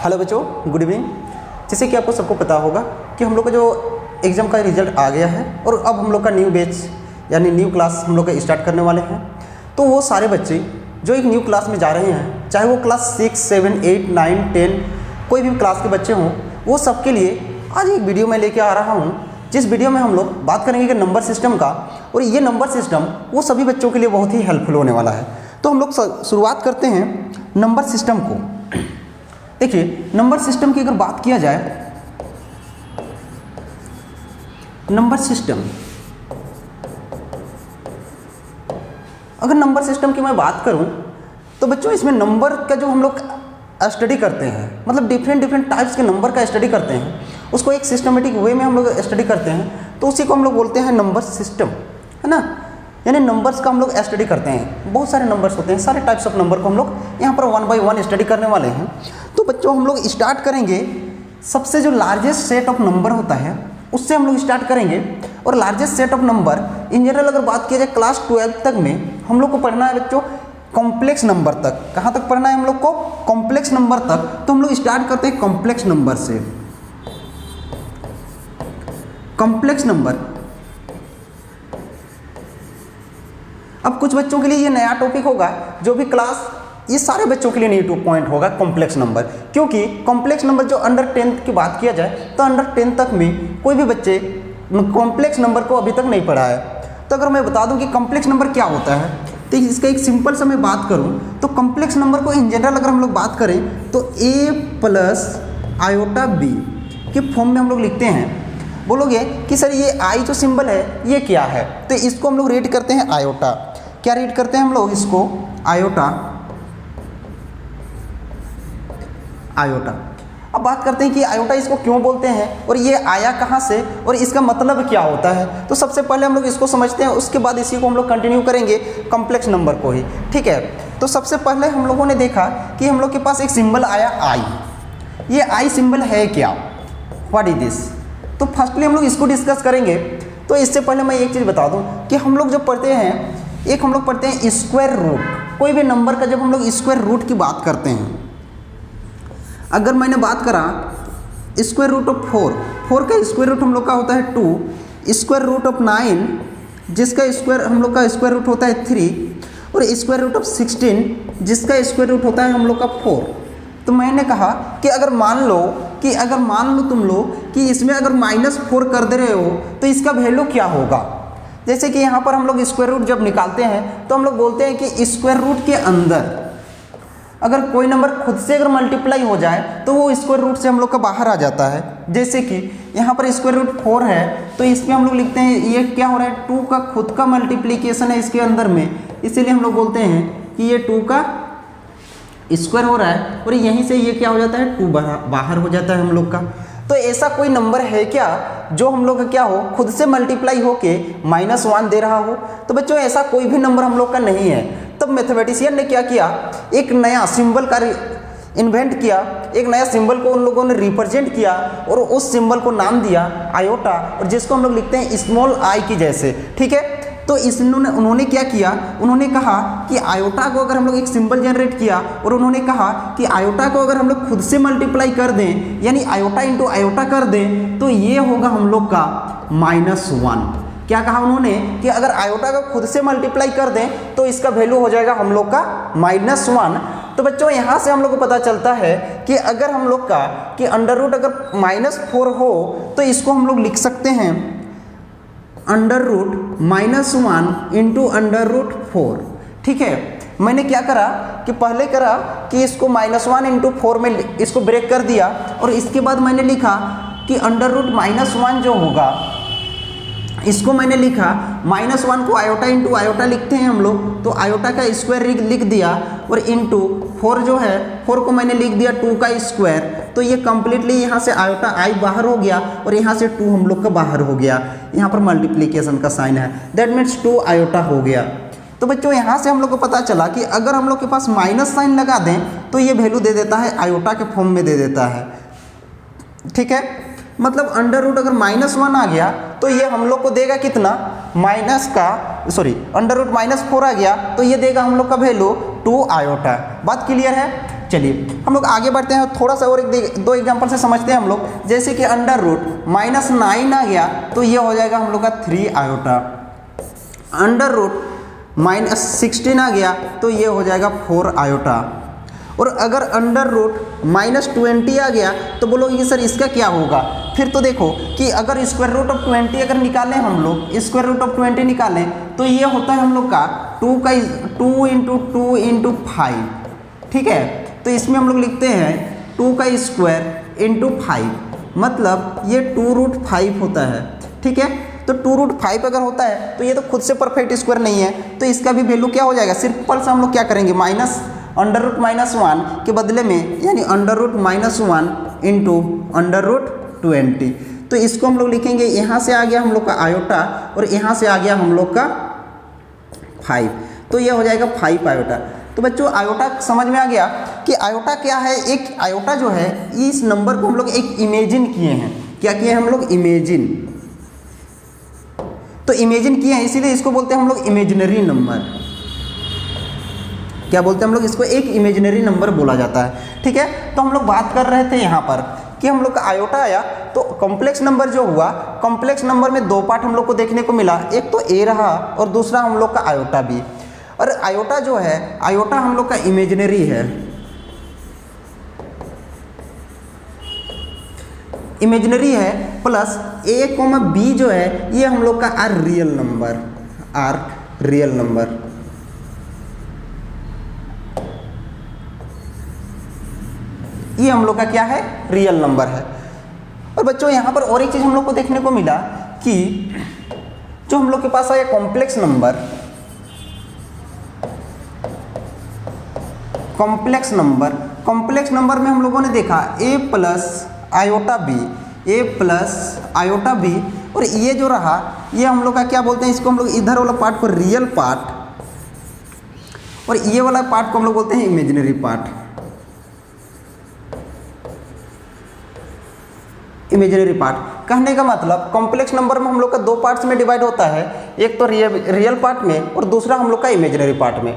Hello बच्चों, good evening. जैसे कि आपको सबको पता होगा कि हम लोग का जो एग्ज़ाम का रिजल्ट आ गया है और अब हम लोग का न्यू बैच यानी न्यू क्लास हम लोग का स्टार्ट करने वाले हैं। तो वो सारे बच्चे जो एक न्यू क्लास में जा रहे हैं, चाहे वो क्लास 6, 7, 8, 9, 10 कोई भी क्लास के बच्चे हों, वो सबके लिए आज एक वीडियो मैं लेके आ रहा हूँ, जिस वीडियो में हम लोग बात करेंगे कि नंबर सिस्टम का। और ये नंबर सिस्टम वो सभी बच्चों के लिए बहुत ही हेल्पफुल होने वाला है। तो हम लोग शुरुआत करते हैं नंबर सिस्टम को। देखिए, नंबर सिस्टम की अगर बात किया जाए, नंबर सिस्टम, अगर नंबर सिस्टम की मैं बात करूं तो बच्चों इसमें नंबर का जो हम लोग स्टडी करते हैं, मतलब डिफरेंट टाइप्स के नंबर का स्टडी करते हैं, उसको एक सिस्टमेटिक वे में हम लोग स्टडी करते हैं, तो उसी को हम लोग बोलते हैं नंबर सिस्टम, है ना। यानी नंबर्स का हम लोग स्टडी करते हैं। बहुत सारे नंबर्स होते हैं, सारे टाइप्स ऑफ नंबर को हम लोग यहाँ पर 1 बाय 1 स्टडी करने वाले हैं। तो बच्चों हम लोग स्टार्ट करेंगे, सबसे जो लार्जेस्ट सेट ऑफ नंबर होता है उससे हम लोग स्टार्ट करेंगे। और largest set of number in general अगर बात किया जाए क्लास 12 तक में हम लोग को पढ़ना है बच्चों कॉम्प्लेक्स नंबर तक। कहाँ तक पढ़ना है हम लोग को? कॉम्प्लेक्स नंबर तक। तो हम लोग स्टार्ट करते हैं कॉम्प्लेक्स नंबर से। कॉम्प्लेक्स नंबर, अब कुछ बच्चों के लिए ये नया टॉपिक होगा, जो भी क्लास, ये सारे बच्चों के लिए न्यू पॉइंट होगा कॉम्प्लेक्स नंबर। क्योंकि कॉम्प्लेक्स नंबर जो अंडर 10th की बात किया जाए तो अंडर 10th तक में कोई भी बच्चे कॉम्प्लेक्स नंबर को अभी तक नहीं पढ़ा है। तो अगर मैं बता दूं कि कॉम्प्लेक्स नंबर क्या होता है, तो इसका एक सिंपल सा मैं बात करूं तो कॉम्प्लेक्स नंबर को इन जनरल अगर हम लोग बात करें तो a प्लस आयोटा b के फॉर्म में हम लोग लिखते हैं। बोलोगे कि सर ये आई जो सिंबल है ये क्या है, तो इसको हम लोग रीड करते हैं आयोटा। क्या रीड करते हैं हम लोग इसको? आयोटा। आयोटा। अब बात करते हैं कि आयोटा इसको क्यों बोलते हैं और ये आया कहाँ से और इसका मतलब क्या होता है। तो सबसे पहले हम लोग इसको समझते हैं, उसके बाद इसी को हम लोग कंटिन्यू करेंगे कॉम्प्लेक्स नंबर को ही, ठीक है। तो सबसे पहले हम लोगों ने देखा कि हम लोग के पास एक सिंबल आया आई। ये आई सिंबल है क्या? What is this? तो फर्स्टली हम लोग इसको डिस्कस करेंगे। तो इससे पहले मैं एक चीज़ बता दूं कि हम लोग जब पढ़ते हैं, एक हम लोग पढ़ते हैं स्क्वायर रूट। कोई भी नंबर का जब हम लोग स्क्वायर रूट की बात करते हैं, अगर मैंने बात करा स्क्वायर रूट ऑफ 4 का स्क्वायर रूट हम लोग का होता है 2, स्क्वायर रूट ऑफ 9 जिसका स्क्वायर हम लोग का स्क्वायर रूट होता है 3, और स्क्वायर रूट ऑफ 16 जिसका स्क्वायर रूट होता है हम लोग का 4। तो मैंने कहा कि अगर मान लो तुम लोग कि इसमें अगर -4 कर दे रहे हो तो इसका वैल्यू क्या होगा। जैसे कि यहाँ पर हम लोग स्क्वायर रूट जब निकालते हैं तो हम लोग बोलते हैं कि स्क्वायर रूट के अंदर अगर कोई नंबर खुद से अगर मल्टीप्लाई हो जाए तो वो स्क्वायर रूट से हम लोग का बाहर आ जाता है। जैसे कि यहाँ पर स्क्वायर रूट 4 है तो इसमें हम लोग लिखते हैं ये क्या हो रहा है, 2 का खुद का मल्टीप्लीकेशन है इसके अंदर में, इसीलिए हम लोग बोलते हैं कि ये 2 का स्क्वायर हो रहा है और यहीं से ये क्या हो जाता है, 2 बाहर हो जाता है हम लोग का। तो ऐसा कोई नंबर है क्या जो हम लोग का क्या हो, खुद से मल्टीप्लाई होके -1 दे रहा हो? तो बच्चों ऐसा कोई भी नंबर हम लोग का नहीं है। तब मैथमेटिशियन ने क्या किया, एक नया सिंबल का इन्वेंट किया, एक नया सिंबल को उन लोगों ने रिप्रेजेंट किया और उस सिंबल को नाम दिया आयोटा, और जिसको हम लोग लिखते हैं स्मॉल आई की जैसे, ठीक है। तो उन्होंने क्या किया, उन्होंने कहा कि आयोटा को अगर हम लोग एक सिंबल जनरेट किया और उन्होंने कहा कि आयोटा को अगर हम लोग खुद से मल्टीप्लाई कर दें, यानी आयोटा इंटू आयोटा कर दें, तो ये होगा हम लोग का -1। क्या कहा उन्होंने कि अगर आयोटा को खुद से मल्टीप्लाई कर दें तो इसका वैल्यू हो जाएगा हम लोग का -1। तो बच्चों यहाँ से हम लोग को पता चलता है कि अगर हम लोग का कि अंडर रूट अगर -4 हो तो इसको हम लोग लिख सकते हैं under root -1 into under root 4, ठीक है। मैंने क्या करा कि पहले करा कि इसको -1 इंटू 4 में इसको ब्रेक कर दिया, और इसके बाद मैंने लिखा कि अंडर रूट -1 जो होगा इसको मैंने लिखा -1 को आयोटा इंटू आयोटा लिखते हैं हम लोग, तो आयोटा का स्क्वायर लिख दिया, और इंटू 4 जो है 4 को मैंने लिख दिया 2 का स्क्वायर। तो ये कंप्लीटली यहाँ से आयोटा आई बाहर हो गया और यहाँ से 2 हम लोग का बाहर हो गया। यहाँ पर मल्टीप्लिकेशन का साइन है, दैट मीन्स 2 आयोटा हो गया। तो बच्चों यहाँ से हम लोग को पता चला कि अगर हम लोग के पास माइनस साइन लगा दें तो ये वैल्यू दे देता है आयोटा के फॉर्म में दे देता है, ठीक है। मतलब अंडर रूट अगर -1 आ गया तो ये हम लोग को देगा कितना, अंडर रूट -4 आ गया तो ये देगा हम लोग का वैल्यू 2 आयोटा। बात क्लियर है? चलिए हम लोग आगे बढ़ते हैं, थोड़ा सा और दो एग्जांपल से समझते हैं हम लोग। जैसे कि अंडर रूट -9 आ गया तो ये हो जाएगा हम लोग का 3 आयोटा। अंडर रूट -16 आ गया तो ये हो जाएगा 4 आयोटा। और अगर अंडर रूट -20 आ गया तो बोलोगे कि सर इसका क्या होगा। फिर तो देखो कि अगर स्क्वायर रूट ऑफ 20 अगर निकालें हम लोग, स्क्वायर रूट ऑफ 20 निकालें तो ये होता है हम लोग का 2 × 2 × 5, ठीक है। तो इसमें हम लोग लिखते हैं 2 का स्क्वायर इंटू 5, मतलब ये 2√5 होता है, ठीक है। तो 2√5 अगर होता है तो ये तो खुद से परफेक्ट स्क्वायर नहीं है, तो इसका भी वैल्यू क्या हो जाएगा, सिंपल से हम लोग क्या करेंगे, माइनस अंडर रूट -1 के बदले में, यानी under root -1 into under root 20। तो इसको हम लोग लिखेंगे, यहाँ से आ गया हम लोग का आयोटा और यहाँ से आ गया हम लोग का 5, तो ये हो जाएगा 5 आयोटा। तो बच्चों आयोटा समझ में आ गया कि आयोटा क्या है। एक आयोटा जो है इस नंबर को हम लोग एक इमेजिन किए हैं। क्या किए हैं हम लोग, इमेजिन। तो इमेजिन किए हैं इसीलिए इसको बोलते हैं हम लोग इमेजिनरी नंबर। क्या बोलते हैं हम लोग इसको, एक इमेजिनरी नंबर बोला जाता है, ठीक है। तो हम लोग बात कर रहे थे यहाँ पर कि हम लोग का आयोटा आया तो कॉम्प्लेक्स नंबर जो हुआ, कॉम्प्लेक्स नंबर में दो पार्ट हम लोग को देखने को मिला, एक तो ए रहा और दूसरा हम लोग का आयोटा बी। और आयोटा जो है, आयोटा हम लोग का इमेजिनरी है, इमेजिनरी है, प्लस ए कोमा बी जो है ये हम लोग का R real number, R real number. ये हम लोग का क्या है, रियल नंबर है। और बच्चों यहाँ पर और एक चीज़ हम लोग को देखने को मिला कि जो हम लोग के पास आया कॉम्प्लेक्स नंबर, कॉम्प्लेक्स नंबर में हम लोगों ने देखा a plus iota B, a plus iota B, और ये जो रहा ये हम लोग का क्या बोलते हैं, इसको हम लोग इधर वाला पार्ट को रियल पार्ट और ये वाला पार्ट को हम लोग बोलते हैं इमेजिनरी पार्ट। इमेजिनरी पार्ट कहने का मतलब कॉम्प्लेक्स नंबर में हम लोग का दो पार्ट्स में डिवाइड होता है, एक तो रियल पार्ट में और दूसरा हम लोग का इमेजिनरी पार्ट में।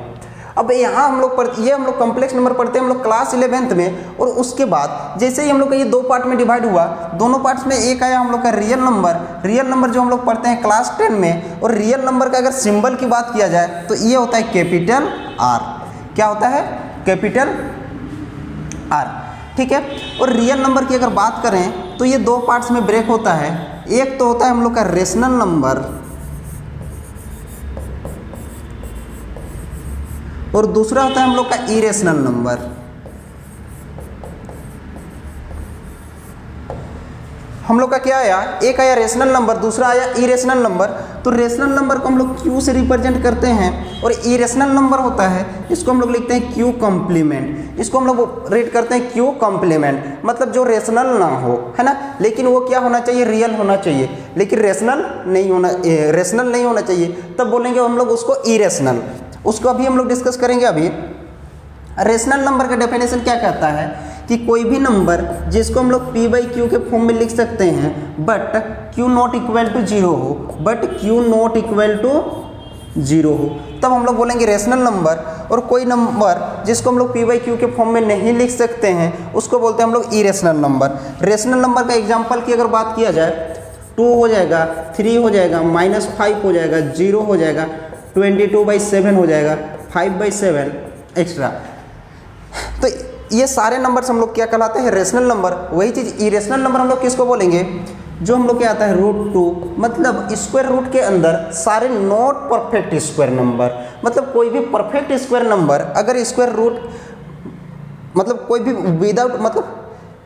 अब यहाँ हम लोग ये हम लोग कॉम्प्लेक्स नंबर पढ़ते हैं हम लोग क्लास 11th में, और उसके बाद जैसे ही हम लोग का ये दो पार्ट में डिवाइड हुआ, दोनों पार्ट्स में एक आया हम लोग का रियल नंबर जो हम लोग पढ़ते हैं क्लास 10 में। और रियल नंबर का अगर सिंबल की बात किया जाए तो ये होता है कैपिटल आर। क्या होता है, कैपिटल आर, ठीक है। और रियल नंबर की अगर बात करें तो ये दो पार्ट्स में ब्रेक होता है, एक तो होता है हम लोग का रेशनल नंबर और दूसरा होता है हम लोग का इरेशनल नंबर। हम लोग का क्या आया, एक आया रेशनल नंबर, दूसरा आया इरेशनल नंबर। तो रेशनल नंबर को हम लोग क्यू से रिप्रेजेंट करते हैं, और इरेशनल नंबर होता है इसको हम लोग लिखते हैं क्यू कॉम्प्लीमेंट। इसको हम लोग रेट करते हैं क्यू कॉम्प्लीमेंट, मतलब जो रेशनल ना हो, है ना, लेकिन वो क्या होना चाहिए, रियल होना चाहिए, लेकिन रेशनल नहीं होना चाहिए, तब बोलेंगे हम लोग उसको इरेशनल। उसको अभी हम लोग डिस्कस करेंगे। अभी रेशनल नंबर का डेफिनेशन क्या कहता है कि कोई भी नंबर जिसको हम लोग p/q के फॉर्म में लिख सकते हैं, but q not equal to 0 हो, तब हम लोग बोलेंगे रेशनल नंबर। और कोई नंबर जिसको हम लोग p/q के फॉर्म में नहीं लिख सकते हैं उसको बोलते हैं हम लोग इरेशनल नंबर। रेशनल नंबर का एग्जाम्पल की अगर बात किया जाए, 2 हो जाएगा, 3 हो जाएगा, -5 हो जाएगा, 0 हो जाएगा, 22/7 हो जाएगा, 5/7 एक्स्ट्रा। तो ये सारे नंबर्स हम लोग क्या कहलाते हैं, रेशनल नंबर। वही चीज़ इरेशनल नंबर हम लोग किसको बोलेंगे, जो हम लोग क्या आता है √2, मतलब स्क्वायर रूट के अंदर सारे नॉट परफेक्ट स्क्वायर नंबर, मतलब कोई भी परफेक्ट स्क्वायर नंबर अगर स्क्वायर रूट, मतलब कोई भी विदाउट, मतलब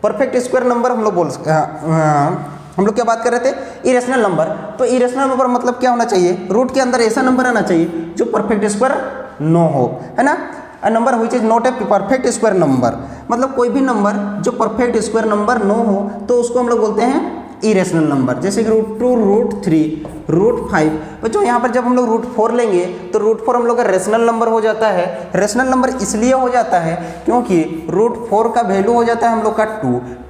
परफेक्ट स्क्वायर नंबर हम लोग बोल सकते हैं। हम लोग क्या बात कर रहे थे, इरेशनल नंबर। तो इरेशनल नंबर मतलब क्या होना चाहिए, रूट के अंदर ऐसा नंबर आना चाहिए जो परफेक्ट स्क्वायर नो हो, है ना। अ number which is not a perfect square number, मतलब कोई भी नंबर जो परफेक्ट स्क्वायर नंबर नो हो तो उसको हम लोग बोलते हैं इरेशनल नंबर। जैसे कि √2, √3, √5। बच्चों यहाँ पर जब हम लोग √4 लेंगे तो √4 हम लोग का रेशनल नंबर हो जाता है। रेशनल नंबर इसलिए हो जाता है क्योंकि √4 का वैल्यू हो जाता है हम लोग का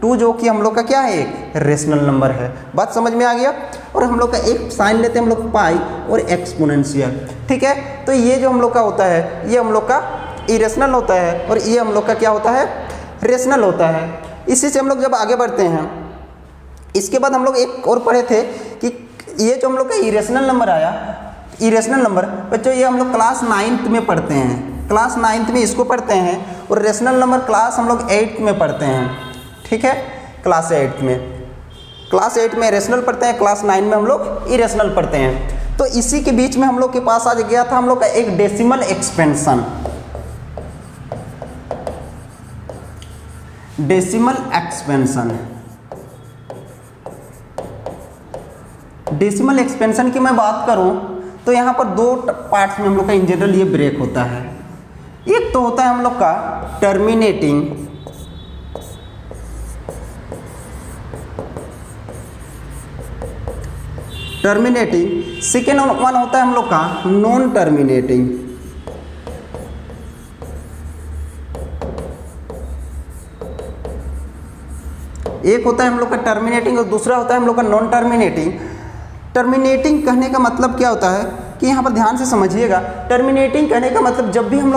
2 जो कि हम लोग का क्या है, एक रेशनल नंबर है। बात समझ में आ गया। और हम लोग का एक साइन लेते हैं हम लोग पाई और एक्सपोनेंशियल, ठीक है। तो ये जो हम लोग का होता है ये हम लोग का इरेशनल होता है और ये हम लोग का क्या होता है, रेशनल होता है। इसी से हम लोग जब आगे बढ़ते हैं, इसके बाद हम लोग एक और पढ़े थे कि ये जो हम लोग का इरेशनल नंबर आया, इरेशनल नंबर बच्चों ये हम लोग क्लास 9th में पढ़ते हैं, क्लास 9th में इसको पढ़ते हैं, और रेशनल नंबर क्लास हम लोग 8th में पढ़ते हैं, ठीक है, क्लास 8th में, क्लास 8 में रेशनल पढ़ते हैं, क्लास 9 में हम लोग इरेशनल पढ़ते हैं। तो इसी के बीच में हम लोग के पास आ गया था हम लोग का एक decimal expansion, decimal expansion. Decimal expansion की मैं बात करूं तो यहाँ पर दो पार्ट्स में हम लोग का इन जनरल ये ब्रेक होता है। एक तो होता है हम लोग का टर्मिनेटिंग, टर्मिनेटिंग, सेकेंड वन होता है हम लोग का नॉन टर्मिनेटिंग। एक होता है हम लोग का टर्मिनेटिंग और दूसरा होता है हम लोग का नॉन टर्मिनेटिंग। टर्मिनेटिंग कहने का मतलब क्या होता है कि यहाँ पर ध्यान से समझिएगा, टर्मिनेटिंग कहने का मतलब जब भी हम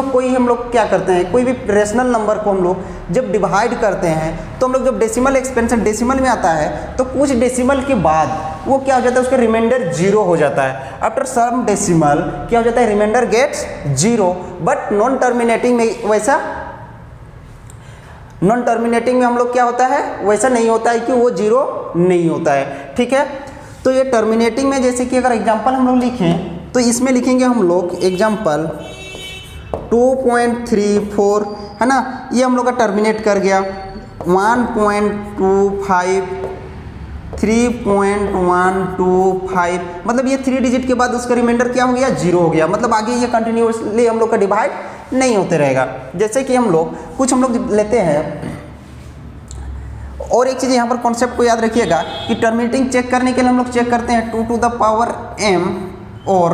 लोग क्या करते हैं, कोई भी रेशनल नंबर को हम लोग जब डिवाइड करते हैं तो हम लोग जब डेसिमल एक्सपेंशन डेसिमल में आता है तो कुछ डेसिमल के बाद वो क्या हो जाता है, उसका रिमाइंडर 0 हो जाता है। आफ्टर सम डेसिमल क्या हो जाता है, remainder gets 0। But non terminating में वैसा, नॉन टर्मिनेटिंग में हम लोग क्या होता है, वैसा नहीं होता है कि वो 0 नहीं होता है, ठीक है। तो ये टर्मिनेटिंग में जैसे कि अगर एग्जांपल हम लोग लिखें तो इसमें लिखेंगे हम लोग एग्जांपल 2.34 है ना, ये हम लोग का टर्मिनेट कर गया। 1.25, 3.125, मतलब ये 3 डिजिट के बाद उसका रिमाइंडर क्या हो गया, 0 हो गया। मतलब आगे ये कंटिन्यूसली हम लोग का डिवाइड नहीं होते रहेगा। जैसे कि हम लोग लेते हैं, और एक चीज़ यहाँ पर कॉन्सेप्ट को याद रखिएगा कि टर्मिनेटिंग चेक करने के लिए हम लोग चेक करते हैं 2 to the power m और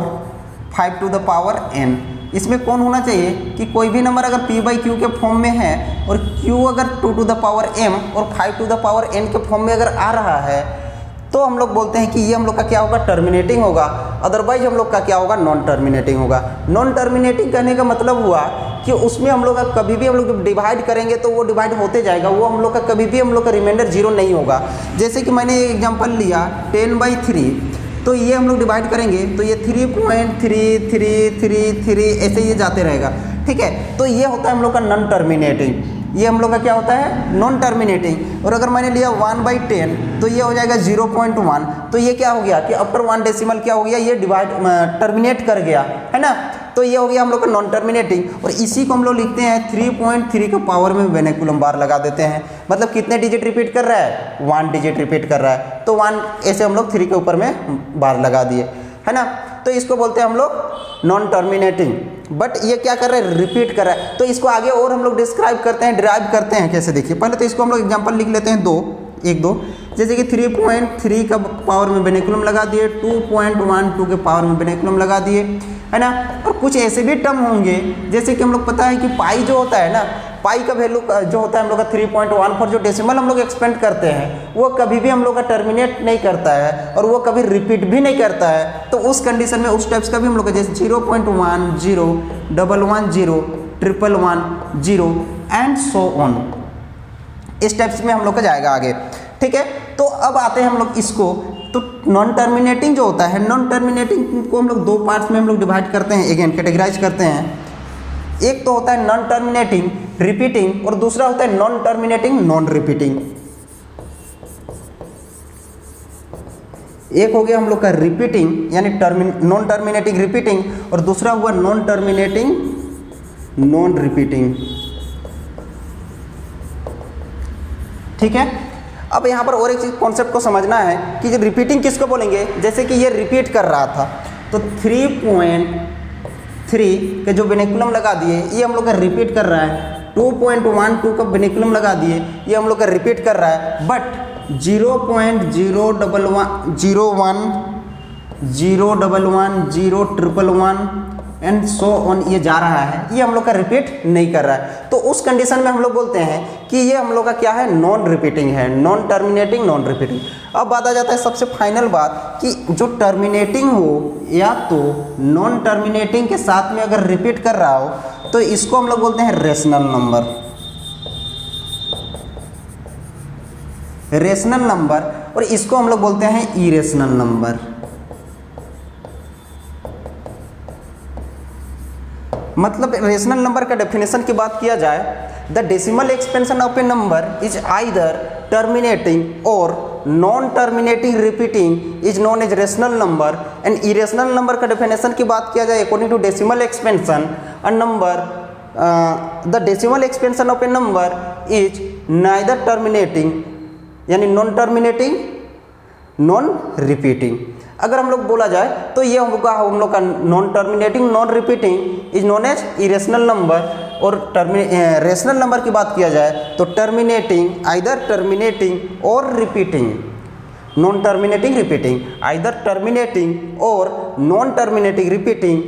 5 to the power n। इसमें कौन होना चाहिए कि कोई भी नंबर अगर p by q के फॉर्म में है और q अगर 2 to the power m और 5 to the power n के फॉर्म में अगर आ रहा है तो हम लोग बोलते हैं कि ये हम लोग का क्या होगा, टर्मिनेटिंग होगा। अदरवाइज हम लोग का क्या होगा, नॉन टर्मिनेटिंग होगा। नॉन टर्मिनेटिंग कहने का मतलब हुआ कि उसमें हम लोग का कभी भी हम लोग डिवाइड करेंगे तो वो डिवाइड होते जाएगा, वो हम लोग का कभी भी हम लोग का रिमाइंडर 0 नहीं होगा। जैसे कि मैंने एक एग्जांपल लिया 10/3, तो ये हम लोग डिवाइड करेंगे तो ये 3.3333 ऐसे ये जाते रहेगा, ठीक है। तो ये होता है हम लोग का नॉन टर्मिनेटिंग, ये हम लोग का क्या होता है, नॉन टर्मिनेटिंग। और अगर मैंने लिया 1/10 तो ये हो जाएगा 0.1, तो ये क्या हो गया कि आफ्टर 1 डेसिमल क्या हो गया, ये डिवाइड टर्मिनेट कर गया, है ना। तो ये हो गया हम लोग का नॉन टर्मिनेटिंग। और इसी को हम लोग लिखते हैं 3.3 के पावर में वेनेकुलम बार लगा देते हैं। मतलब कितने डिजिट रिपीट कर रहा है, 1 डिजिट रिपीट कर रहा है, तो 1 ऐसे हम लोग 3 के ऊपर में बार लगा दिए, है ना। तो इसको बोलते हैं हम लोग नॉन टर्मिनेटिंग। बट ये क्या कर रहा है, रिपीट कर रहा है। तो इसको आगे और हम लोग डिस्क्राइब करते हैं, डिराइव करते हैं कैसे, देखिए। पहले तो इसको हम लोग एग्जांपल लिख लेते हैं 2 जैसे कि 3.3 का पावर में वेनेकुलम लगा दिए, 2.12 के पावर में वेनेकुलम लगा दिए, है ना। और कुछ ऐसे भी टर्म होंगे जैसे कि हम लोग पता है कि पाई जो होता है ना, पाई का वैल्यू जो होता है हम लोग का 3.14, जो डेसिमल हम लोग एक्सपेंड करते हैं वो कभी भी हम लोग का टर्मिनेट नहीं करता है और वो कभी रिपीट भी नहीं करता है। तो उस कंडीशन में उस टाइप्स का भी हम लोग जैसे 0.10, 110, 111, एंड सो ऑन, इस टाइप्स में हम लोग का जाएगा आगे, ठीक है। तो अब आते हैं हम लोग इसको, तो नॉन टर्मिनेटिंग जो होता है, नॉन टर्मिनेटिंग को हम लोग 2 पार्ट्स में हम लोग डिवाइड करते हैं, अगेन कैटेगराइज करते हैं। एक तो होता है नॉन टर्मिनेटिंग रिपीटिंग और दूसरा होता है नॉन टर्मिनेटिंग नॉन रिपीटिंग। एक हो गया हम लोग का रिपीटिंग यानी नॉन टर्मिनेटिंग रिपीटिंग, और दूसरा हुआ नॉन टर्मिनेटिंग नॉन रिपीटिंग, ठीक है। अब यहाँ पर और एक चीज कॉन्सेप्ट को समझना है कि रिपीटिंग किसको बोलेंगे। जैसे कि ये रिपीट कर रहा था तो 3.3 के जो वेनेकुलम लगा दिए ये हम लोग का रिपीट कर रहा है, 2.12 का वेनेकुलम लगा दिए ये हम लोग का रिपीट कर रहा है। बट 0.011, 0.11, एंड सो ऑन ये जा रहा है, ये हम लोग का रिपीट नहीं कर रहा है। तो उस कंडीशन में हम लोग बोलते हैं कि ये हम लोग का क्या है, नॉन रिपीटिंग है, नॉन टर्मिनेटिंग नॉन रिपीटिंग। अब बात आ जाता है सबसे फाइनल बात कि जो टर्मिनेटिंग हो या तो नॉन टर्मिनेटिंग के साथ में अगर रिपीट कर रहा हो तो इसको हम लोग बोलते हैं रेशनल नंबर। रेशनल नंबर, और इसको हम लोग बोलते हैं इरेशनल नंबर। मतलब रेशनल नंबर का डेफिनेशन की बात किया जाए, the decimal expansion of a number is either terminating और non terminating repeating is known as rational number. And irrational number का डेफिनेशन की बात किया जाए, according to decimal expansion a number the decimal expansion of a number is neither terminating यानी non terminating non repeating. अगर हम लोग बोला जाए तो ये होगा हम लोग का non terminating non repeating is known as irrational number. और रेशनल नंबर की बात किया जाए तो टर्मिनेटिंग आइदर टर्मिनेटिंग और repeating, non terminating repeating, either terminating और नॉन टर्मिनेटिंग रिपीटिंग।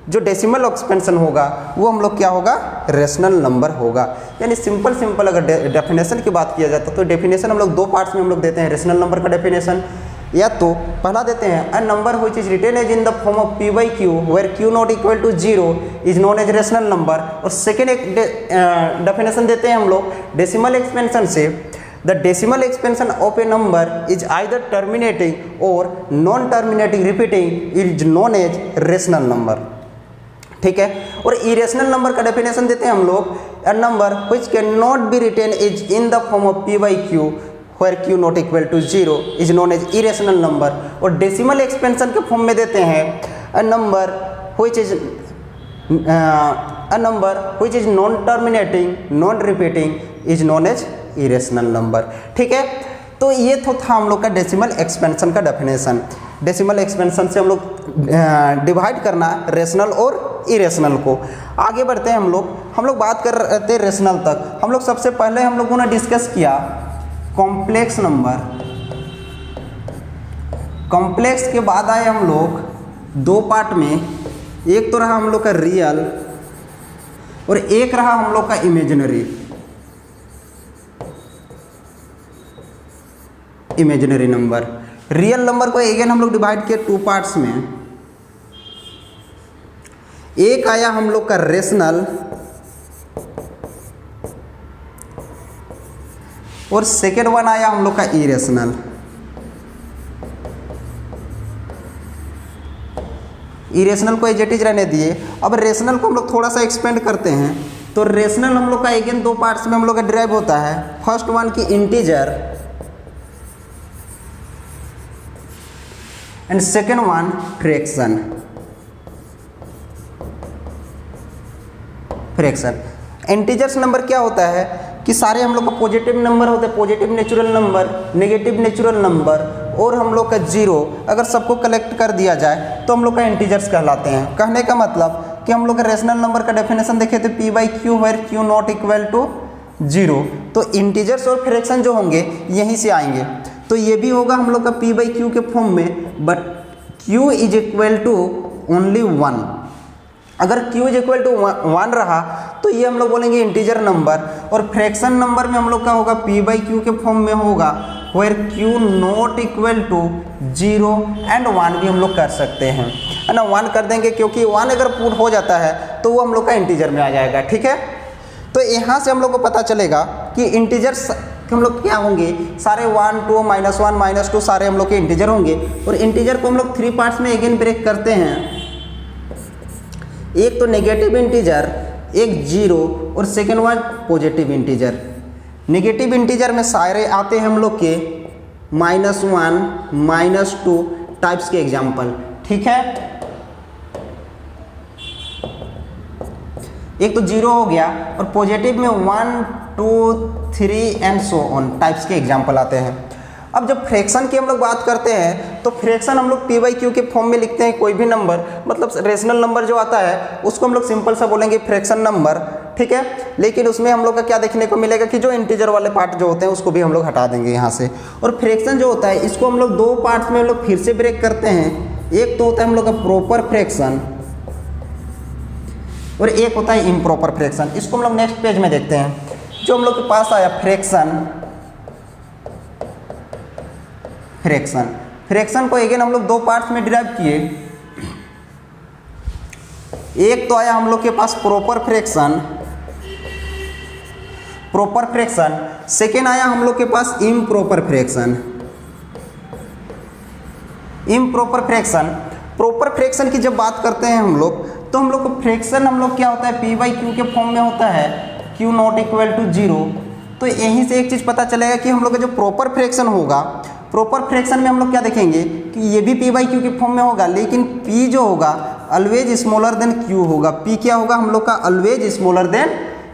जो डेसिमल एक्सपेंशन होगा वो हम लोग क्या होगा, रेशनल नंबर होगा। यानी सिंपल अगर डेफिनेशन की बात किया जाता तो डेफिनेशन हम लोग दो पार्ट्स में हम लोग देते हैं रेशनल नंबर का डेफिनेशन। या तो पहला देते हैं a number which is written as in the form of p by q where q not equal to 0 is known as rational number. और सेकेंड एक डेफिनेशन देते हैं हम लोग डेसिमल एक्सपेंशन से, the decimal expansion of a number is either terminating और non terminating repeating is known as rational number. ठीक है। और इरेशनल नंबर का डेफिनेशन देते हैं हम लोग a number which can not be written is in the form of p by q where q not equal to 0 is known as irrational number। और decimal expansion के फॉर्म में देते हैं a number which is non terminating non repeating is known as irrational number। ठीक है। तो ये तो था हम लोग का डेसिमल एक्सपेंशन का डेफिनेशन। डेसिमल एक्सपेंशन से हम लोग डिवाइड करना रेशनल और इरेशनल को। आगे बढ़ते हैं हम लोग बात कर रहे थे रेशनल तक। हम लोग सबसे पहले हम लोगों ने डिस्कस किया कॉम्प्लेक्स नंबर। कॉम्प्लेक्स के बाद आए हम लोग दो पार्ट में, एक तो रहा हम लोग का रियल और एक रहा हम लोग का इमेजिनरी नंबर। रियल नंबर को अगेन हम लोग डिवाइड किए टू पार्ट्स में। एक आया हम लोग का रेशनल और सेकेंड वन आया हम लोग का इरेशनल। इरेशनल को एज इट इज रहने दिए। अब रेशनल को हम लोग थोड़ा सा एक्सपेंड करते हैं। तो रेशनल हम लोग का अगेन दो पार्ट्स में हम लोग का डिराइव होता है। फर्स्ट वन की integer and second one fraction. Integers number क्या होता है कि सारे हम लोग का पॉजिटिव नंबर होते हैं, positive natural number, negative natural number और हम लोग का जीरो, अगर सबको कलेक्ट कर दिया जाए तो हम लोग का इंटीजर्स कहलाते हैं। कहने का मतलब कि हम लोग का रेशनल नंबर का डेफिनेशन देखे थे p by q where q not equal to 0। तो इंटीजर्स और फ्रैक्शन जो होंगे यहीं से आएंगे। तो ये भी होगा हम लोग का p by q के फॉर्म में, but q is equal to only 1। अगर q इज इक्वल टू 1 रहा तो ये हम लोग बोलेंगे इंटीजर नंबर। और फ्रैक्शन नंबर में हम लोग का होगा p by q के फॉर्म में होगा where q not equal to 0 and 1 भी हम लोग कर सकते हैं, है ना। 1 कर देंगे क्योंकि 1 अगर पुट हो जाता है तो वो हम लोग का इंटीजर में आ जाएगा। ठीक है। तो यहाँ से हम लोग को पता चलेगा कि इंटीजर्स हम लोग क्या होंगे, सारे 1 2 -1 -2 सारे हम लोग के इंटीजर होंगे। और इंटीजर को हम लोग 3 पार्ट्स में अगेन ब्रेक करते हैं। एक तो नेगेटिव इंटीजर, एक जीरो और second one positive integer. Negative integer में सारे आते हैं हम लोग के -1 -2 टाइप्स के एग्जाम्पल। ठीक है। एक तो जीरो हो गया और पॉजिटिव में 1 2 3 एंड सो ऑन टाइप्स के एग्जाम्पल आते हैं। अब जब फ्रैक्शन की हम लोग बात करते हैं तो फ्रैक्शन हम लोग p by q के फॉर्म में लिखते हैं। कोई भी नंबर, मतलब रेशनल नंबर जो आता है उसको हम लोग सिंपल सा बोलेंगे फ्रैक्शन नंबर। ठीक है। लेकिन उसमें हम लोग का क्या देखने को मिलेगा कि जो इंटीजर वाले पार्ट जो होते हैं उसको भी हम लोग हटा देंगे यहाँ से। और फ्रैक्शन जो होता है इसको हम लोग दो पार्ट्स में हम लोग फिर से ब्रेक करते हैं। एक तो होता है हम लोग का प्रॉपर फ्रैक्शन और एक होता है इम्प्रॉपर फ्रैक्शन। इसको हम लोग नेक्स्ट पेज में देखते हैं। जो हम लोग के पास आया फ्रैक्शन को अगेन हम लोग दो पार्ट्स में डिराइव किए। एक तो आया हम लोग के पास प्रॉपर फ्रैक्शन, सेकेंड आया हम लोग के पास इम्प्रॉपर फ्रैक्शन। प्रॉपर फ्रैक्शन की जब बात करते हैं हम लोग, तो हम लोग को फ्रैक्शन हम लोग क्या होता है, पी बाई क्यू के फॉर्म में होता है, क्यू नॉट इक्वल टू 0। तो यहीं से एक चीज़ पता चलेगा कि हम लोग का जो प्रॉपर फ्रैक्शन होगा, प्रॉपर फ्रैक्शन में हम लोग क्या देखेंगे कि ये भी पी बाई क्यू के फॉर्म में होगा, लेकिन पी जो होगा ऑलवेज स्मॉलर देन क्यू होगा। पी क्या होगा हम लोग का, ऑलवेज स्मॉलर देन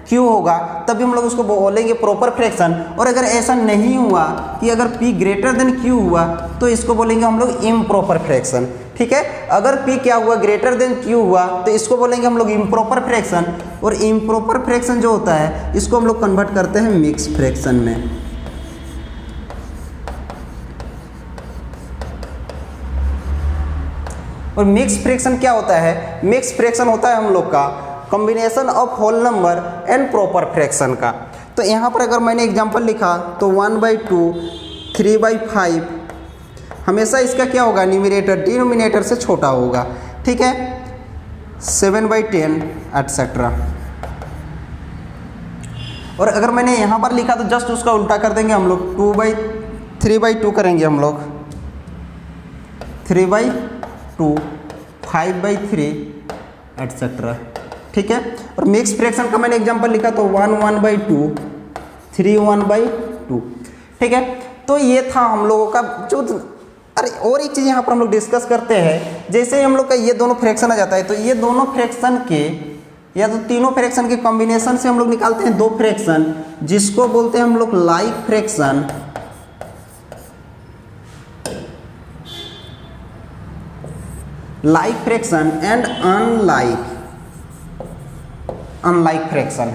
क्यू होगा, तभी हम लोग उसको बोलेंगे प्रॉपर फ्रैक्शन। और अगर ऐसा नहीं हुआ कि अगर पी ग्रेटर देन क्यू हुआ, तो इसको बोलेंगे हम लोग इम्प्रॉपर फ्रैक्शन। ठीक है, अगर पी क्या हुआ, ग्रेटर देन क्यू हुआ, तो इसको बोलेंगे हम लोग इम्प्रॉपर फ्रैक्शन। और इम्प्रॉपर फ्रैक्शन जो होता है, इसको हम लोग कन्वर्ट करते हैं मिक्स फ्रैक्शन में। और मिक्स फ्रैक्शन क्या होता है, मिक्स फ्रैक्शन होता है हम लोग का combination of whole number and proper fraction का। तो यहाँ पर अगर मैंने एग्जांपल लिखा तो 1/2, 3/5, हमेशा इसका क्या होगा, न्यूमरेटर डिनोमिनेटर से छोटा होगा। ठीक है, 7/10 एटसेट्रा। और अगर मैंने यहाँ पर लिखा तो जस्ट उसका उल्टा कर देंगे हम लोग, 3/2 करेंगे हम लोग, 3/2, 5/3 एटसेट्रा। ठीक है, और मिक्स फ्रैक्शन का मैंने एग्जांपल लिखा तो 1/2, 3/2। ठीक है, तो ये था हम लोगों का जो। अरे और एक चीज़ यहाँ पर हम लोग डिस्कस करते हैं, जैसे हम लोग का ये दोनों फ्रैक्शन आ जाता है, तो ये दोनों फ्रैक्शन के या तो तीनों फ्रैक्शन के कॉम्बिनेशन से हम लोग निकालते हैं दो फ्रैक्शन, जिसको बोलते हैं हम लोग like fraction, like fraction and unlike fraction.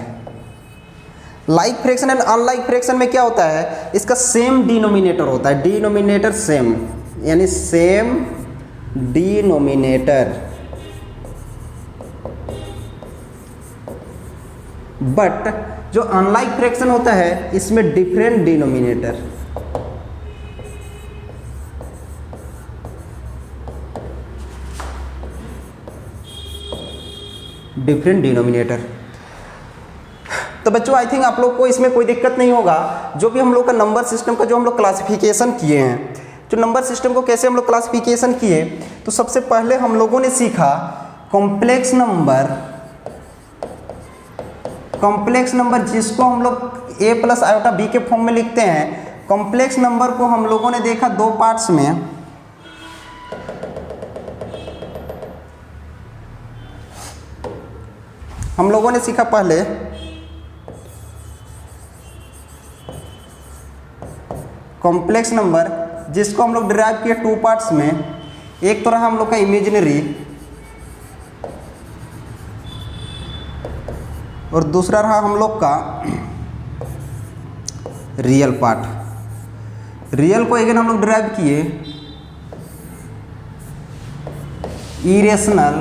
Like fraction and unlike fraction में क्या होता है, इसका सेम डिनोमिनेटर होता है, डिनोमिनेटर सेम, यानी सेम डिनोमिनेटर, बट जो अनलाइक फ्रैक्शन होता है इसमें डिफरेंट डिनोमिनेटर। Different denominator. तो बच्चों आई थिंक आप लोग को इसमें कोई दिक्कत नहीं होगा। जो भी हम लोग का नंबर सिस्टम का जो हम लोग क्लासिफिकेशन किए हैं, जो नंबर सिस्टम को कैसे हम लोग क्लासिफिकेशन किए, तो सबसे पहले हम लोगों ने सीखा कॉम्प्लेक्स नंबर जिसको हम लोग a + आयोटा b के फॉर्म में लिखते हैं। कॉम्प्लेक्स नंबर को हम लोगों ने देखा दो पार्ट्स में, हम लोगों ने सीखा पहले कॉम्प्लेक्स नंबर जिसको हम लोग डिराइव किए टू पार्ट्स में। एक तो रहा हम लोग का इमेजिनरी और दूसरा रहा हम लोग का रियल पार्ट। रियल को अगेन हम लोग डिराइव किए इरेशनल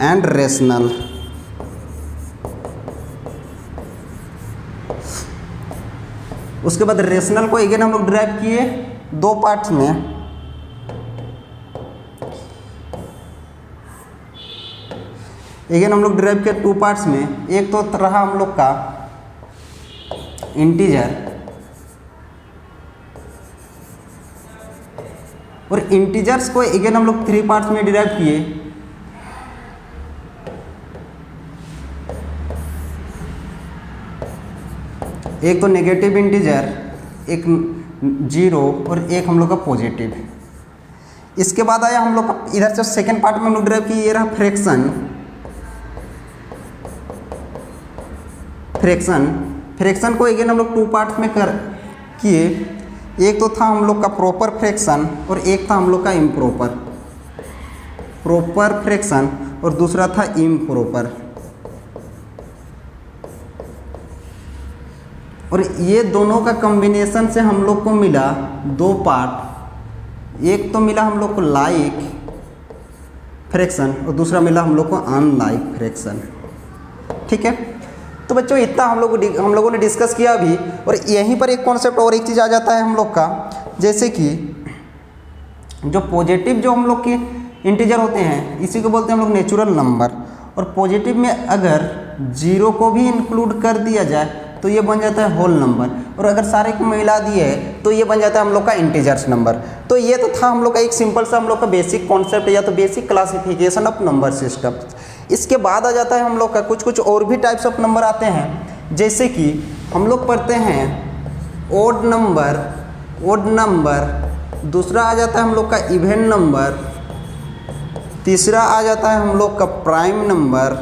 एंड रेशनल। उसके बाद रेशनल को अगेन हम लोग डिराइव किए दो पार्ट्स में। अगेन हम लोग डिराइव किए टू पार्ट्स में। एक तो रहा हम लोग का इंटीजर, और इंटीजर्स को अगेन हम लोग थ्री पार्ट्स में डिराइव किए। एक तो नेगेटिव इंटीजर, एक जीरो और एक हम लोग का पॉजिटिव। इसके बाद आया हम लोग का इधर से सेकंड पार्ट में हम लोग डिराइव किए, ये रहा फ्रैक्शन को अगेन हम लोग टू पार्ट्स में किए। एक तो था हम लोग का प्रॉपर फ्रैक्शन और एक था हम लोग का प्रॉपर फ्रैक्शन और दूसरा था इम्प्रॉपर। और ये दोनों का कॉम्बिनेशन से हम लोग को मिला दो पार्ट। एक तो मिला हम लोग को लाइक फ्रैक्शन और दूसरा मिला हम लोग को अनलाइक फ्रैक्शन। ठीक है, तो बच्चों इतना हम लोगों ने डिस्कस किया अभी। और यहीं पर एक कॉन्सेप्ट और एक चीज़ आ जाता है हम लोग का, जैसे कि जो पॉजिटिव जो हम लोग की इंटीजर होते हैं, इसी को बोलते हैं हम लोग नेचुरल नंबर। और पॉजिटिव में अगर 0 को भी इंक्लूड कर दिया जाए तो ये बन जाता है होल नंबर, और अगर सारे को मिला दिए तो ये बन जाता है हम लोग का इंटीजर्स नंबर। तो ये तो था हम लोग का एक सिंपल सा हम लोग का बेसिक कॉन्सेप्ट या तो basic classification of number system. इसके बाद आ जाता है हम लोग का कुछ और भी टाइप्स ऑफ नंबर आते हैं, जैसे कि हम लोग पढ़ते हैं ओड नंबर, दूसरा आ जाता है हम लोग का इवन नंबर, तीसरा आ जाता है हम लोग का प्राइम नंबर,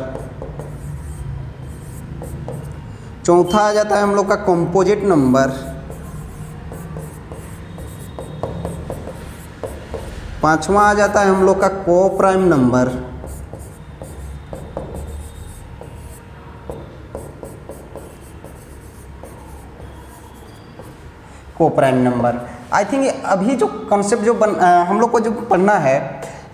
चौथा आ जाता है हम लोग का कंपोजिट नंबर, पांचवा आ जाता है हम लोग का को प्राइम नंबर, को प्राइम नंबर। आई थिंक अभी जो कॉन्सेप्ट जो हम लोग को जो पढ़ना है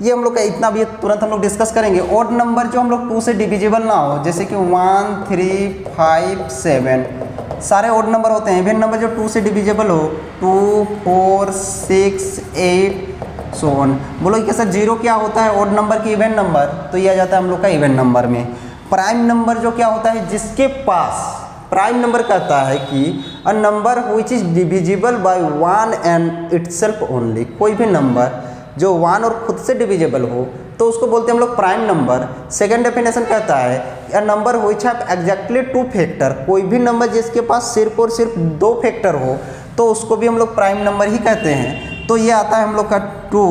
ये हम लोग का इतना भी तुरंत हम लोग डिस्कस करेंगे। ऑड नंबर जो हम लोग 2 से डिविजिबल ना हो, जैसे कि 1, 3, 5, 7 सारे ऑड नंबर होते हैं। इवन नंबर जो 2 से डिविजिबल हो 2, 4, 6, 8 सो ऑन। बोलो कि सर 0 क्या होता है ऑड नंबर की इवन नंबर, तो ये आ जाता है हम लोग का इवन नंबर में। प्राइम नंबर जो क्या होता है, जिसके पास प्राइम नंबर कहता है कि अ number which is divisible by 1 and itself only, कोई भी नंबर जो 1 और खुद से डिविजिबल हो तो उसको बोलते हैं हम लोग प्राइम नंबर। सेकंड डेफिनेशन कहता है अ number which have exactly 2 factor, कोई भी नंबर जिसके पास सिर्फ और सिर्फ 2 फैक्टर हो तो उसको भी हम लोग प्राइम नंबर ही कहते हैं। तो ये आता है हम लोग का 2,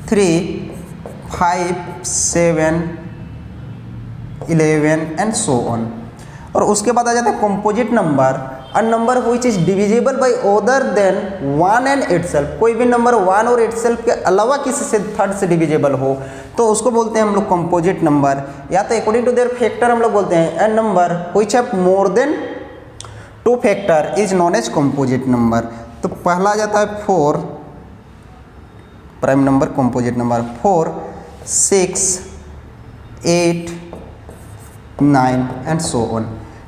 3, 5, 7, 11 एंड सो ऑन। और उसके बाद आ जाता है composite number, a number which is divisible by other than 1 and itself, कोई भी नंबर 1 और इटसेल्फ के अलावा किसी से थर्ड से डिविजिबल हो तो उसको बोलते हैं हम लोग कंपोजिट नंबर। या तो अकॉर्डिंग टू देयर फैक्टर हम लोग बोलते हैं a number which have more than 2 factor is known as composite number. तो पहला आ जाता है 4 prime number composite number, 4, 6, 8, 9 and so on.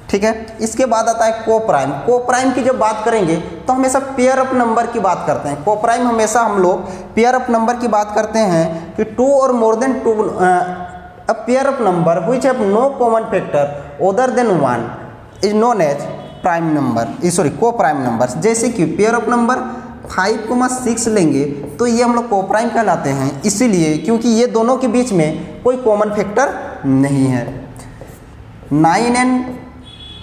ठीक है, इसके बाद आता है को प्राइम। को प्राइम की जब बात करेंगे तो हमेशा पेयर ऑफ नंबर की बात करते हैं। को प्राइम हमेशा हम लोग पेयर ऑफ नंबर की बात करते हैं कि 2 और more than 2 a pair of number which have no common factor other than 1 is known as prime number, sorry coprime number. जैसे कि पेयर ऑफ नंबर 5,6 लेंगे तो ये हम लोग को प्राइम कहलाते हैं, इसीलिए क्योंकि ये दोनों के बीच में कोई कॉमन फैक्टर नहीं है। 9 एंड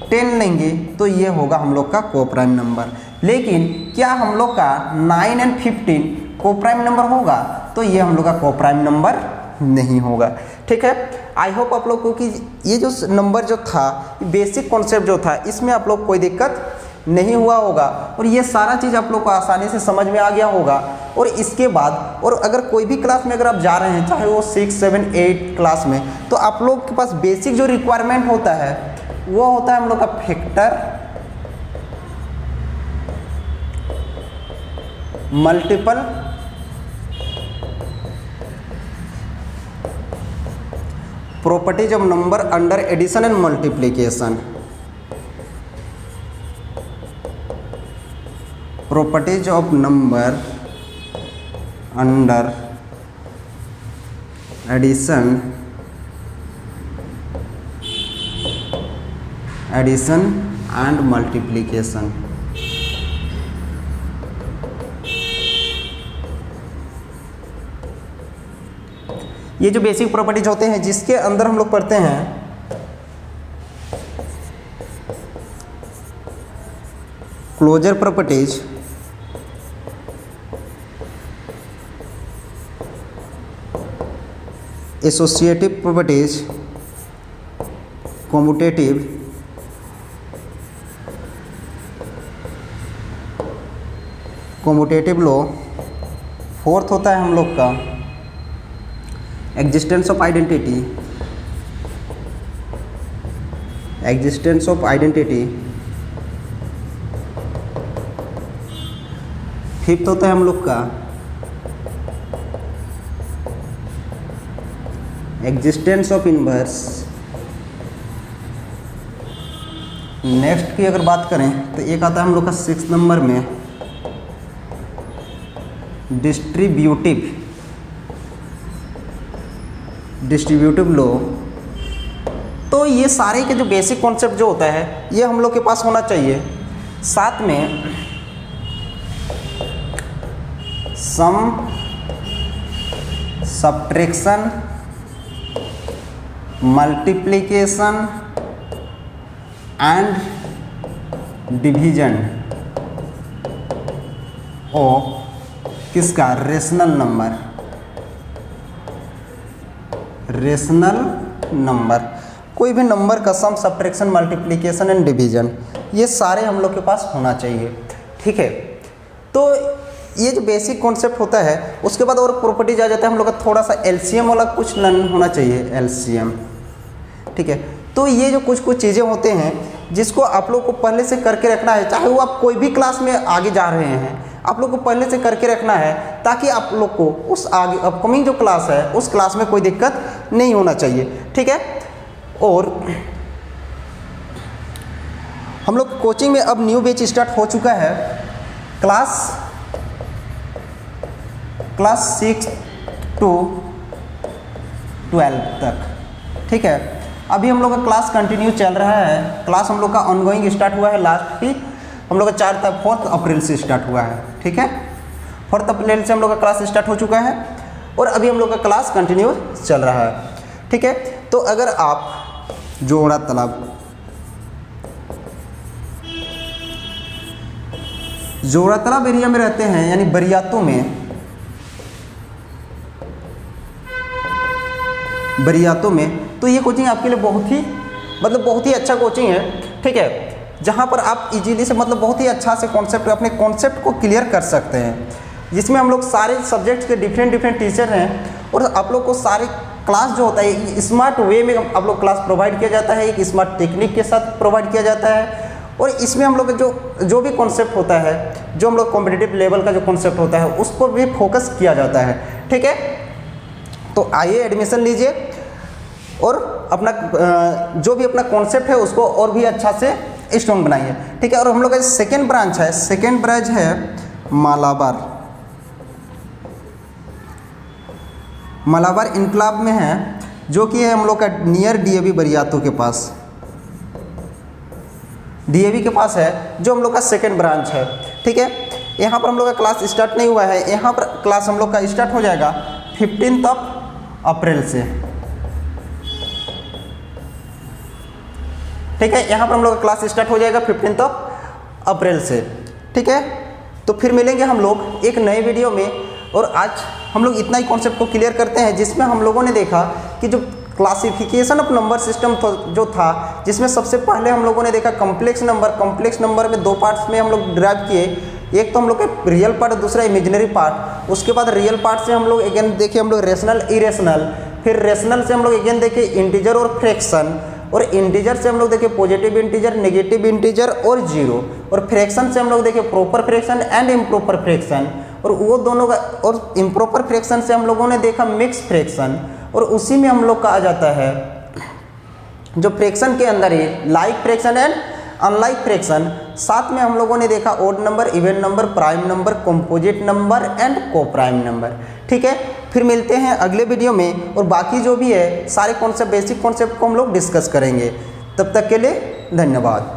10 लेंगे तो ये होगा हम लोग का को प्राइम नंबर। लेकिन क्या हम लोग का 9 एंड 15 को प्राइम नंबर होगा, तो ये हम लोग का को प्राइम नंबर नहीं होगा। ठीक है, आई होप आप लोग को कि ये जो नंबर जो था, बेसिक कॉन्सेप्ट जो था, इसमें आप लोग कोई दिक्कत नहीं हुआ होगा और ये सारा चीज़ आप लोग को आसानी से समझ में आ गया होगा। और इसके बाद और अगर कोई भी क्लास में अगर आप जा रहे हैं, चाहे वो 6, 7, 8 क्लास में, तो आप लोग के पास बेसिक जो रिक्वायरमेंट होता है वो होता है हम लोग का factor, multiple, properties of number under addition and multiplication, properties of number under addition and multiplication. ये जो बेसिक प्रॉपर्टीज होते हैं जिसके अंदर हम लोग पढ़ते हैं closure properties, associative properties, commutative, commutative law. Fourth होता है हम लोग का existence of identity, existence of identity. Fifth होता है हम लोग का एग्जिस्टेंस ऑफ इनवर्स। नेक्स्ट की अगर बात करें तो एक आता है हम लोग का 6 नंबर में डिस्ट्रीब्यूटिव डिस्ट्रीब्यूटिव लॉ। तो ये सारे के जो बेसिक कॉन्सेप्ट जो होता है ये हम लोग के पास होना चाहिए। साथ में sum, subtraction, multiplication and division of किसका, रेशनल नंबर, रेशनल नंबर, कोई भी नंबर का sum, subtraction, multiplication and division, ये सारे हम लोग के पास होना चाहिए। ठीक है, तो ये जो बेसिक कॉन्सेप्ट होता है उसके बाद और प्रॉपर्टीज आ जाता है हम लोग का, थोड़ा सा एलसीएम वाला कुछ लर्न होना चाहिए, एलसीएम। ठीक है, तो ये जो कुछ कुछ चीज़ें होते हैं जिसको आप लोग को पहले से करके रखना है, चाहे वो आप कोई भी क्लास में आगे जा रहे हैं, आप लोग को पहले से करके रखना है ताकि आप लोग को उस आगे अपकमिंग जो क्लास है उस क्लास में कोई दिक्कत नहीं होना चाहिए। ठीक है, और हम लोग कोचिंग में अब न्यू बैच स्टार्ट हो चुका है, क्लास 6 to 12 तक। ठीक है, अभी हम लोग का क्लास कंटिन्यू चल रहा है, क्लास हम लोग का ऑनगोइंग स्टार्ट हुआ है, लास्ट ही हम लोग का 4 अप्रैल से स्टार्ट हुआ है। ठीक है, 4 अप्रैल से हम लोग का क्लास स्टार्ट हो चुका है और अभी हम लोग का क्लास कंटिन्यू चल रहा है। ठीक है, तो अगर आप जोड़ा तालाब एरिया में रहते हैं, यानी बरियातों में, तो ये कोचिंग आपके लिए बहुत ही अच्छा कोचिंग है। ठीक है, जहाँ पर आप इजीली से बहुत ही अच्छा से अपने कॉन्सेप्ट को क्लियर कर सकते हैं, जिसमें हम लोग सारे सब्जेक्ट्स के डिफरेंट टीचर हैं और आप लोग को सारे क्लास जो होता है स्मार्ट वे में आप लोग क्लास प्रोवाइड किया जाता है, एक स्मार्ट टेक्निक के साथ प्रोवाइड किया जाता है। और इसमें हम लोग जो भी कॉन्सेप्ट होता है, जो हम लोग कॉम्पिटिटिव लेवल का जो कॉन्सेप्ट होता है उस पर भी फोकस किया जाता है। ठीक है, तो आइए एडमिशन लीजिए और अपना जो भी अपना कॉन्सेप्ट है उसको और भी अच्छा से स्ट्रॉन्ग बनाइए। ठीक है, और हम लोग का सेकेंड ब्रांच है मालाबार इनकलाब में है, जो कि है हम लोग का नियर डीएवी बरियातों के पास, डीएवी के पास है, जो हम लोग का सेकेंड ब्रांच है। ठीक है, यहाँ पर हम लोग का क्लास स्टार्ट नहीं हुआ है, यहाँ पर क्लास हम लोग का स्टार्ट हो जाएगा 15 अप्रैल से। ठीक है, यहाँ पर हम लोग का क्लास स्टार्ट हो जाएगा 15 अप्रैल से। ठीक है, तो फिर मिलेंगे हम लोग एक नए वीडियो में, और आज हम लोग इतना ही कॉन्सेप्ट को क्लियर करते हैं, जिसमें हम लोगों ने देखा कि जो क्लासिफिकेशन ऑफ नंबर सिस्टम जो था, जिसमें सबसे पहले हम लोगों ने देखा कॉम्प्लेक्स नंबर में 2 पार्ट्स में हम लोग डिराइव किए, एक तो हम लोग का रियल पार्ट, दूसरा इमेजिनरी पार्ट। उसके बाद रियल पार्ट से हम लोग अगेन देखे हम लोग रेशनल, इरेशनल, फिर रेशनल से हम लोग अगेन देखे इंटीजर और फ्रैक्शन, और इंटीजर से हम लोग देखे पॉजिटिव इंटीजर, नेगेटिव इंटीजर और जीरो, और फ्रैक्शन से हम लोग देखे proper fraction and improper fraction, और वो दोनों का, और इम्प्रॉपर फ्रैक्शन से हम लोगों ने देखा मिक्स फ्रैक्शन, और उसी में हम लोग का आ जाता है जो फ्रैक्शन के अंदर ही like fraction and unlike fraction. साथ में हम लोगों ने देखा odd number, even number, prime number, composite number and coprime number. ठीक है, फिर मिलते हैं अगले वीडियो में, और बाकी जो भी है सारे कॉन्सेप्ट, बेसिक कॉन्सेप्ट को हम लोग डिस्कस करेंगे। तब तक के लिए धन्यवाद।